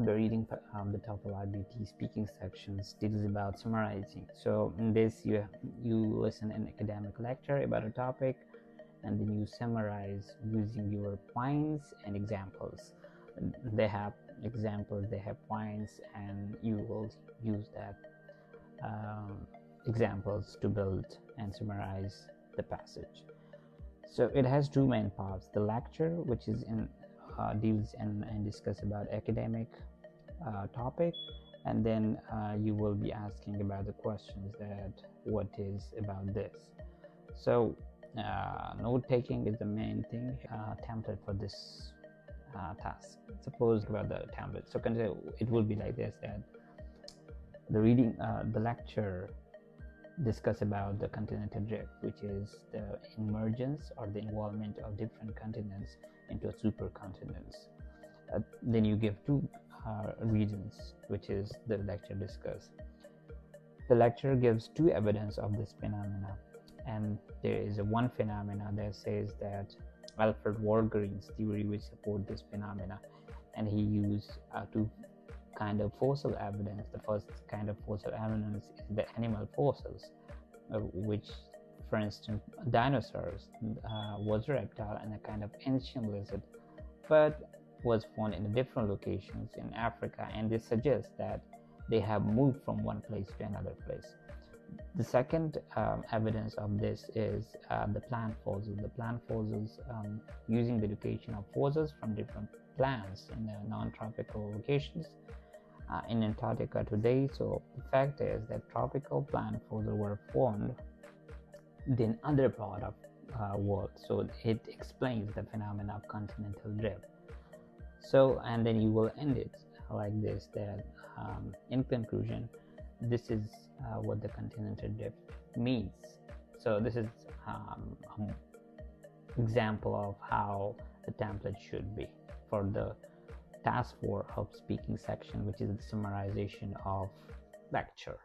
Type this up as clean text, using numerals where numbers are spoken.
of the reading the TOEFL IBT speaking sections deals about summarizing. So in this, you listen an academic lecture about a topic, and then you summarize using your points and examples. They have examples, they have points, and you will use that examples to build and summarize the passage. So it has two main parts: the lecture, which is in deals and discuss about academic topic, and then you will be asking about the questions that what is about this. So note taking is the main thing. Template for this task. Suppose about the template. So it will be like this: that the reading, the lecture discuss about the continental drift, which is the emergence or the involvement of different continents into a supercontinents. Then you give two regions, which is the lecture discuss. The lecture gives two evidence of this phenomena, and there is one phenomena that says that Alfred Wargreen's theory which support this phenomena, and he used two kind of fossil evidence. The first kind of fossil evidence is the animal fossils, which, for instance, dinosaurs was a reptile and a kind of ancient lizard, but was found in different locations in Africa, and this suggests that they have moved from one place to another place. The second evidence of this is the plant fossils. The plant fossils, using the education of fossils from different plants in the non-tropical locations in Antarctica today. So the fact is that tropical plant fossils were found in other part of world. So it explains the phenomena of continental drift. So, and then you will end it like this: that in conclusion, this is what the continental drift means. So this is an example of how the template should be for the task 4 of speaking section, which is the summarization of lecture.